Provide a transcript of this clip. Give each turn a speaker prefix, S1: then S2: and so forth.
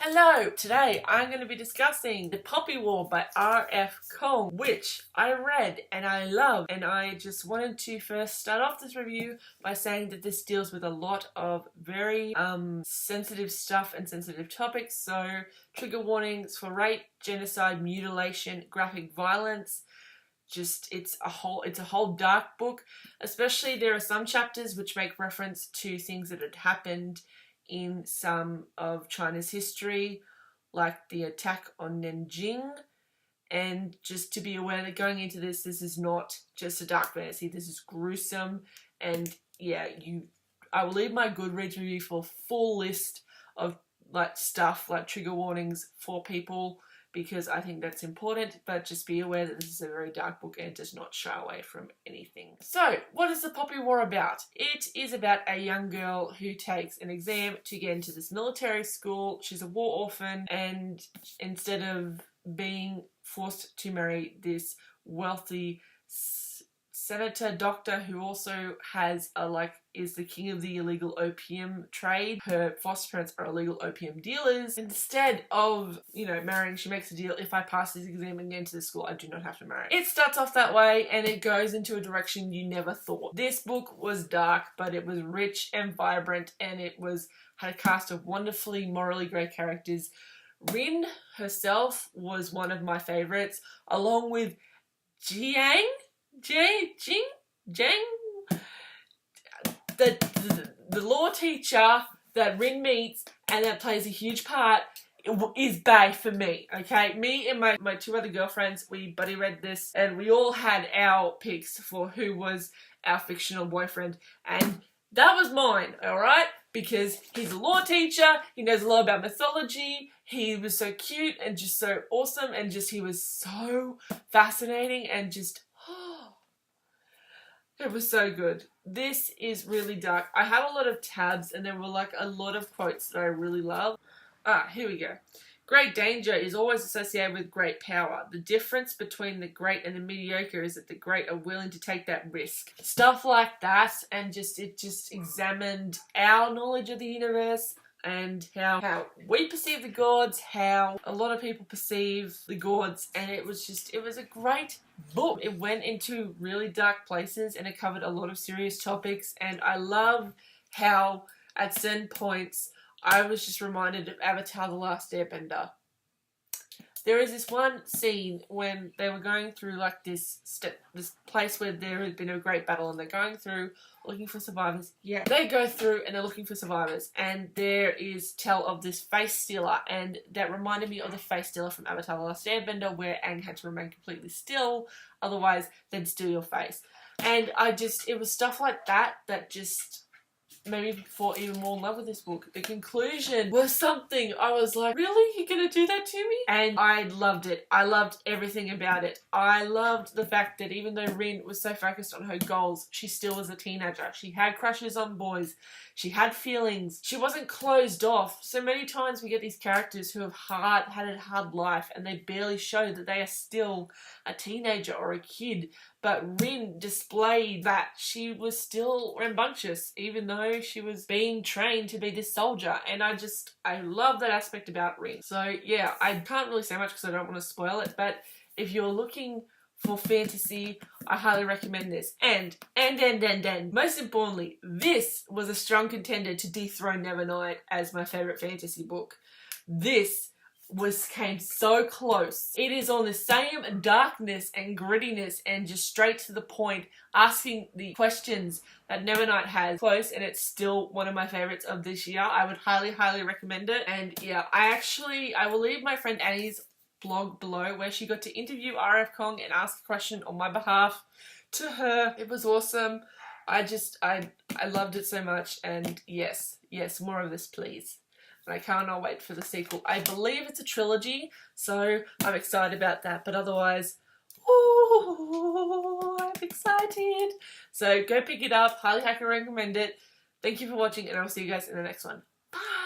S1: Hello! Today I'm going to be discussing The Poppy War by R.F. Kuang, which I read and I love, and I just wanted to first start off this review by saying that this deals with a lot of very sensitive stuff and sensitive topics, so trigger warnings for rape, genocide, mutilation, graphic violence. It's a whole dark book. Especially there are some chapters which make reference to things that had happened in some of China's history, like the attack on Nanjing. And just to be aware that going into this is not just a dark fantasy. This is gruesome, and yeah, I will leave my Goodreads review for a full list of stuff like trigger warnings for people, because I think that's important, but just be aware that this is a very dark book and does not shy away from anything. So, what is The Poppy War about? It is about a young girl who takes an exam to get into this military school. She's a war orphan, and instead of being forced to marry this wealthy senator doctor who also has is the king of the illegal opium trade. Her foster parents are illegal opium dealers. Instead of, marrying, she makes a deal: if I pass this exam and get into the school, I do not have to marry. It starts off that way and it goes into a direction you never thought. This book was dark, but it was rich and vibrant, and had a cast of wonderfully morally great characters. Rin herself was one of my favorites, along with Jiang, the law teacher that Rin meets and that plays a huge part is bae for me, okay? Me and my two other girlfriends, we buddy read this and we all had our picks for who was our fictional boyfriend, and that was mine, alright? Because he's a law teacher, he knows a lot about mythology, he was so cute and just so awesome, and he was so fascinating, and it was so good. This is really dark. I have a lot of tabs and there were a lot of quotes that I really love. Here we go. Great danger is always associated with great power. The difference between the great and the mediocre is that the great are willing to take that risk. Stuff like that, and it just examined our knowledge of the universe and how we perceive the gods, how a lot of people perceive the gods, and it was a great book. It went into really dark places and it covered a lot of serious topics, and I love how at certain points I was just reminded of Avatar: The Last Airbender. There is this one scene when they were going through this place where there had been a great battle, and they're going through looking for survivors. Yeah, they go through and they're looking for survivors, and there is tell of this face stealer, and that reminded me of the face stealer from Avatar: The Last Airbender, where Aang had to remain completely still, otherwise they'd steal your face. And it was stuff like that that just made me fall even more in love with this book. The conclusion was something I was like, really? You're gonna do that to me? And I loved it. I loved everything about it. I loved the fact that even though Rin was so focused on her goals, she still was a teenager. She had crushes on boys. She had feelings. She wasn't closed off. So many times we get these characters who have had a hard life and they barely show that they are still a teenager or a kid. But Rin displayed that she was still rambunctious, even though she was being trained to be this soldier. And I love that aspect about Rin. So yeah, I can't really say much because I don't want to spoil it, but if you're looking for fantasy, I highly recommend this. And most importantly, this was a strong contender to dethrone Nevernight as my favourite fantasy book. This came so close. It is on the same darkness and grittiness and just straight to the point, asking the questions that Nevernight has. Close, and it's still one of my favourites of this year. I would highly recommend it. And yeah, I will leave my friend Annie's blog below where she got to interview R.F. Kuang and ask a question on my behalf to her. It was awesome. I loved it so much, and yes, more of this please. And I cannot wait for the sequel. I believe it's a trilogy, so I'm excited about that. But otherwise, ooh, I'm excited. So go pick it up. Highly recommend it. Thank you for watching, and I'll see you guys in the next one. Bye!